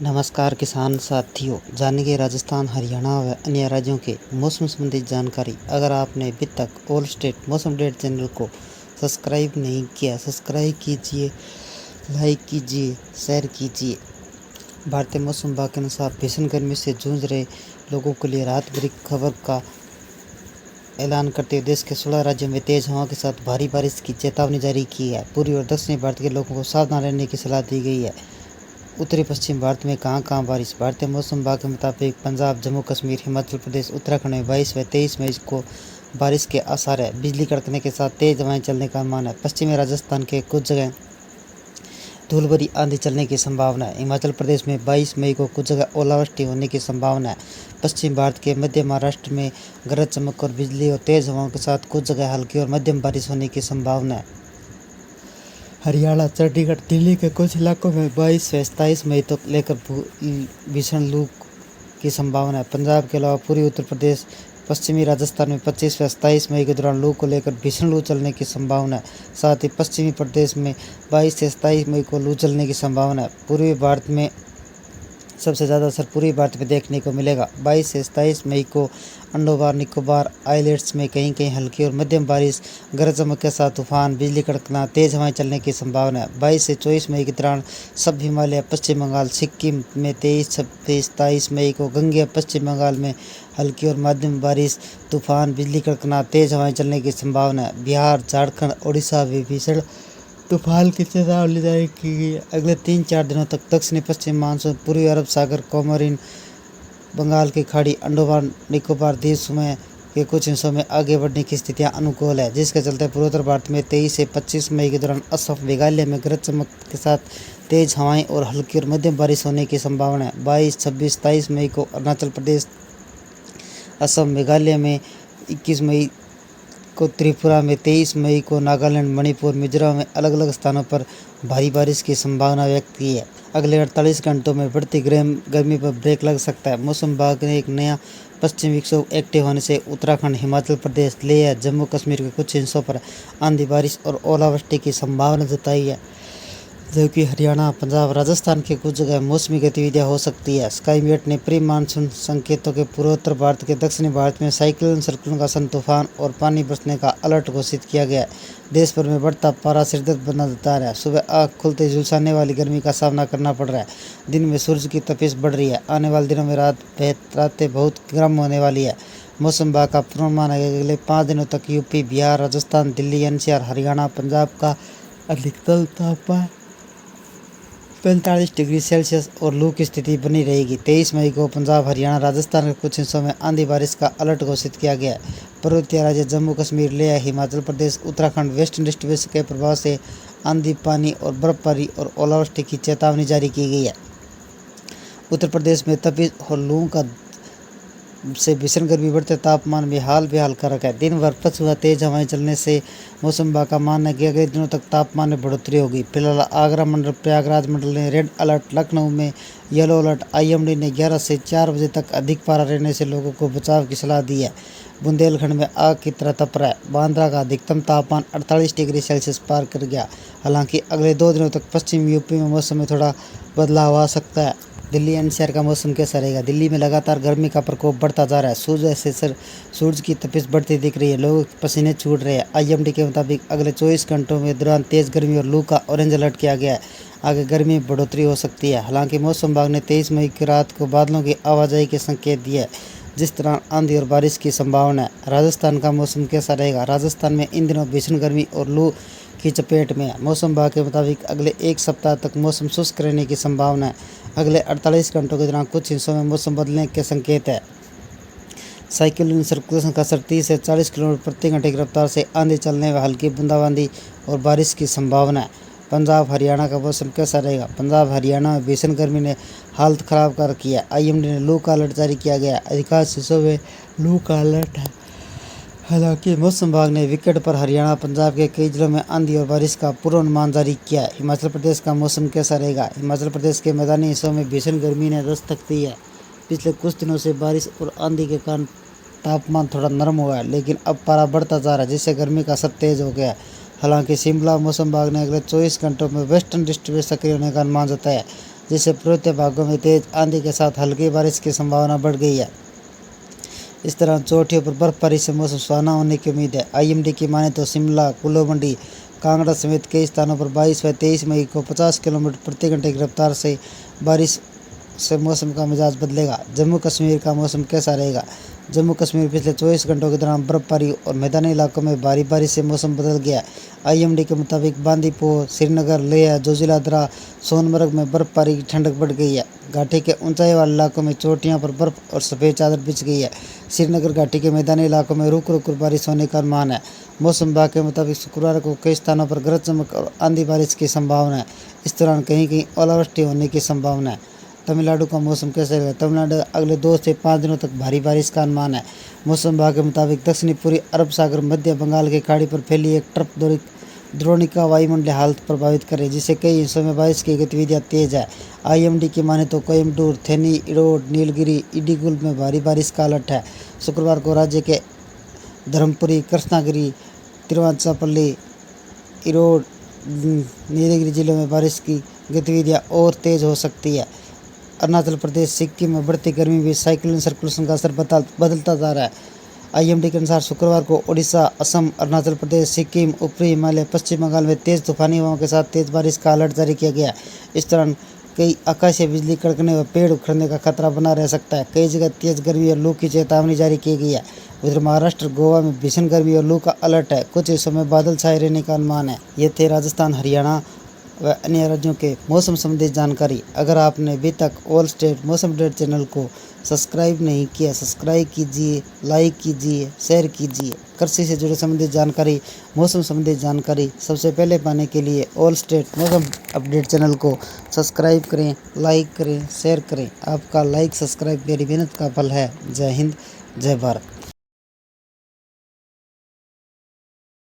नमस्कार किसान साथियों, जानेंगे राजस्थान, हरियाणा व अन्य राज्यों के मौसम संबंधी जानकारी। अगर आपने अभी तक ऑल स्टेट मौसम अपडेट चैनल को सब्सक्राइब नहीं किया, सब्सक्राइब कीजिए, लाइक कीजिए, शेयर कीजिए। भारतीय मौसम विभाग के अनुसार भीषण गर्मी से जूझ रहे लोगों के लिए राहत भरी खबर का ऐलान करते हुए देश के 16 राज्यों में तेज हवा के साथ भारी बारिश की चेतावनी जारी की है। पूर्वी और दक्षिणी भारत के लोगों को सावधान रहने की सलाह दी गई है। उत्तरी पश्चिम भारत में कहां बारिश। भारतीय मौसम विभाग के मुताबिक पंजाब, जम्मू कश्मीर, हिमाचल प्रदेश, उत्तराखंड में 22 व 23 मई को बारिश के आसार है। बिजली कड़कने के साथ तेज हवाएं चलने का अनुमान है। पश्चिमी राजस्थान के कुछ जगह धूल भरी आंधी चलने की संभावना है। हिमाचल प्रदेश में 22 मई को कुछ जगह ओलावृष्टि होने की संभावना है। पश्चिम भारत के मध्य महाराष्ट्र में गरज चमक और बिजली और तेज हवाओं के साथ कुछ जगह हल्की और मध्यम बारिश होने की संभावना है। हरियाणा, चंडीगढ़, दिल्ली के कुछ इलाकों में 22 से 27 मई तक लेकर भीषण लू की संभावना है। पंजाब के अलावा पूर्वी उत्तर प्रदेश, पश्चिमी राजस्थान में 25 से 27 मई के दौरान लू को लेकर भीषण लू चलने की संभावना है। साथ ही पश्चिमी प्रदेश में 22 से 27 मई को लू चलने की संभावना है। पूर्वी भारत में सबसे ज़्यादा असर पूर्वी भारत में देखने को मिलेगा। 22 से 27 मई को अंडमान निकोबार आइलैंड्स में कहीं कहीं हल्की और मध्यम बारिश, गरज चमक के साथ तूफान, बिजली कड़कना, तेज हवाएं चलने की संभावना है। 22 से 24 मई के दौरान सब हिमालय, पश्चिम बंगाल, सिक्किम में 23, 26, 27 मई को गंगे, पश्चिम बंगाल में हल्की और मध्यम बारिश, तूफान, बिजली कड़कना, तेज हवाएं चलने की संभावना है। बिहार, झारखंड, उड़ीसा में भीषण तूफान की चेतावनी जारी की गई है। अगले 3-4 दिनों तक दक्षिणी पश्चिम मानसून पूर्वी अरब सागर, कोमोरिन, बंगाल की खाड़ी, अंडमान निकोबार द्वीप समूह के कुछ हिस्सों में आगे बढ़ने की स्थितियां अनुकूल है, जिसके चलते पूर्वोत्तर भारत में 23 से 25 मई के दौरान असम, मेघालय में गरज चमक के साथ तेज हवाएं और हल्की और मध्यम बारिश होने की संभावना है। 22, 26, 27 मई को अरुणाचल प्रदेश, असम, मेघालय में 21 मई को त्रिपुरा में, 23 मई को नागालैंड, मणिपुर, मिजोरम में अलग अलग स्थानों पर भारी बारिश की संभावना व्यक्त की है। अगले 48 घंटों में बढ़ती गर्मी पर ब्रेक लग सकता है। मौसम विभाग ने एक नया पश्चिमी विक्षोभ एक्टिव होने से उत्तराखंड, हिमाचल प्रदेश, लेह, जम्मू कश्मीर के कुछ हिस्सों पर आंधी, बारिश और ओलावृष्टि की संभावना जताई है, जबकि हरियाणा, पंजाब, राजस्थान के कुछ जगह मौसमी गतिविधियां हो सकती है। स्काईमेट ने प्री मानसून संकेतों के पूर्वोत्तर भारत के दक्षिणी भारत में साइक्लोन सर्कुलर का सन, तूफान और पानी बरसने का अलर्ट घोषित किया गया है। देश भर में बढ़ता पारा सिरदर्द बनना जता रहा है। सुबह आँख खुलते झुलसाने वाली गर्मी का सामना करना पड़ रहा है। दिन में सूरज की तपिश बढ़ रही है। आने वाले दिनों में रातें बहुत गर्म होने वाली है। मौसम विभाग का पूर्वानुमान है कि अगले 5 दिनों तक यूपी, बिहार, राजस्थान, दिल्ली, एनसीआर, हरियाणा, पंजाब का अधिकतम तापमान 45 डिग्री सेल्सियस और लू की स्थिति बनी रहेगी। 23 मई को पंजाब, हरियाणा, राजस्थान के कुछ हिस्सों में आंधी, बारिश का अलर्ट घोषित किया गया है। पर्वतीय राज्य जम्मू कश्मीर, लेह, हिमाचल प्रदेश, उत्तराखंड, वेस्टर्न डिस्टर्बेंस के प्रभाव से आंधी, पानी और बर्फबारी और ओलावृष्टि की चेतावनी जारी की गई है। उत्तर प्रदेश में तपिश और लू का से भीषण गर्मी बढ़ते तापमान में हाल बेहाल कर रखा है। दिन भर पछुआ तेज हवाएं चलने से मौसम विभाग का मानना है कि अगले दिनों तक तापमान में बढ़ोतरी होगी। फिलहाल आगरा मंडल, प्रयागराज मंडल ने रेड अलर्ट, लखनऊ में येलो अलर्ट। आईएमडी ने 11 से 4 बजे तक अधिक पारा रहने से लोगों को बचाव की सलाह दी है। बुंदेलखंड में आग की तरह तप रहा है। बांद्रा का अधिकतम तापमान 48 डिग्री सेल्सियस पार कर गया। हालांकि अगले 2 दिनों तक पश्चिमी यूपी में मौसम में थोड़ा बदलाव आ सकता है। दिल्ली एनसीआर का मौसम कैसा रहेगा? दिल्ली में लगातार गर्मी का प्रकोप बढ़ता जा रहा है। सूरज की तपिश बढ़ती दिख रही है। लोगों के पसीने छूट रहे हैं। आईएमडी के मुताबिक अगले 24 घंटों में दौरान तेज गर्मी और लू का ऑरेंज अलर्ट किया गया है। आगे गर्मी में बढ़ोतरी हो सकती है। हालांकि मौसम विभाग ने 23 मई की रात को बादलों की आवाजाही के संकेत दिए है, जिस दौरान आंधी और बारिश की संभावना है। राजस्थान का मौसम कैसा रहेगा? राजस्थान में इन दिनों भीषण गर्मी और लू की चपेट में है। मौसम विभाग के मुताबिक अगले 1 सप्ताह तक मौसम शुष्क रहने की संभावना है। अगले 48 घंटों के दौरान कुछ हिस्सों में मौसम बदलने के संकेत है। साइक्लोन सर्कुलेशन का असर 30 से 40 किलोमीटर प्रति घंटे की रफ्तार से आंधी चलने व हल्की बूंदाबांदी और बारिश की संभावना है। पंजाब, हरियाणा का मौसम कैसा रहेगा? पंजाब, हरियाणा में भीषण गर्मी ने हालत खराब कर रखी है। आईएमडी ने लू का अलर्ट जारी किया गया है। अधिकांश हिस्सों में लू का अलर्ट है। हालांकि मौसम विभाग ने विकेट पर हरियाणा, पंजाब के कई जिलों में आंधी और बारिश का पूर्वानुमान जारी किया है। हिमाचल प्रदेश का मौसम कैसा रहेगा? हिमाचल प्रदेश के मैदानी हिस्सों में भीषण गर्मी ने दस्तक दी है। पिछले कुछ दिनों से बारिश और आंधी के कारण तापमान थोड़ा नरम हुआ है, लेकिन अब पारा बढ़ता जा रहा है, जिससे गर्मी का असर तेज हो गया है। हालांकि शिमला मौसम विभाग ने अगले 24 घंटों में वेस्टर्न डिस्टर्बेंस सक्रिय होने का अनुमान जताया है, जिससे पूर्वोत्तर भागों में तेज आंधी के साथ हल्की बारिश की संभावना बढ़ गई है। इस तरह चोटियों पर बर्फबारी से मौसम सुहाना होने की उम्मीद है। IMD की माने तो शिमला, कुल्लू मंडी, कांगड़ा समेत कई स्थानों पर 22 व 23 मई को 50 किलोमीटर प्रति घंटे की रफ्तार से बारिश से मौसम का मिजाज बदलेगा। जम्मू कश्मीर का मौसम कैसा रहेगा? जम्मू कश्मीर पिछले 24 घंटों के दौरान बर्फबारी और मैदानी इलाकों में भारी बारिश से मौसम बदल गया है। IMD के मुताबिक बांदीपुर, श्रीनगर, लेह, जोजिला दर्रा, सोनमर्ग में बर्फबारी की ठंडक बढ़ गई है। घाटी के ऊंचाई वाले इलाकों में चोटियों पर बर्फ और सफ़ेद चादर बिछ गई है। श्रीनगर घाटी के मैदानी इलाकों में रुक रुक बारिश होने का अनुमान है। मौसम विभाग के मुताबिक शुक्रवार को कई स्थानों पर गरज चमक और आंधी बारिश की संभावना है। इस दौरान कहीं कहीं ओलावृष्टि होने की संभावना है। तमिलनाडु का मौसम कैसे रहेगा? तमिलनाडु अगले 2 से 5 दिनों तक भारी बारिश का अनुमान है। मौसम विभाग के मुताबिक दक्षिणी पूर्वी अरब सागर, मध्य बंगाल की खाड़ी पर फैली एक ट्रफ द्रोणिका वायुमंडलीय हालत प्रभावित करे, जिससे कई हिस्सों में बारिश की गतिविधियां तेज है। IMD की माने तो कोयम्बटूर, थेनी, इरोड, नीलगिरी, इडिगुल में भारी बारिश का अलर्ट है। शुक्रवार को राज्य के धर्मपुरी, कृष्णागिरी, तिरुचिरापल्ली, इरोड, नीलगिरी जिलों में बारिश की गतिविधियां और तेज हो सकती है। अरुणाचल प्रदेश, सिक्किम में बढ़ती गर्मी भी साइक्लोन सर्कुलेशन का असर बदलता जा रहा है। IMD के अनुसार शुक्रवार को ओडिशा, असम, अरुणाचल प्रदेश, सिक्किम, ऊपरी हिमालय, पश्चिम बंगाल में तेज तूफानी हवाओं के साथ तेज बारिश का अलर्ट जारी किया गया है। इस दौरान कई आकाशीय बिजली कड़कने व पेड़ उखड़ने का खतरा बना रह सकता है। कई जगह तेज गर्मी और लू की चेतावनी जारी की गई है। उधर महाराष्ट्र, गोवा में भीषण गर्मी और लू का अलर्ट है। कुछ हिस्सों में बादल छाए रहने का अनुमान है। ये थे राजस्थान, हरियाणा व अन्य राज्यों के मौसम संबंधी जानकारी। अगर आपने अभी तक ऑल स्टेट मौसम अपडेट चैनल को सब्सक्राइब नहीं किया, सब्सक्राइब कीजिए, लाइक कीजिए, शेयर कीजिए। कृषि से जुड़े संबंधित जानकारी, मौसम संबंधी जानकारी सबसे पहले पाने के लिए ऑल स्टेट मौसम अपडेट चैनल को सब्सक्राइब करें, लाइक करें, शेयर करें। आपका लाइक, सब्सक्राइब मेरी मेहनत का फल है। जय हिंद, जय भारत।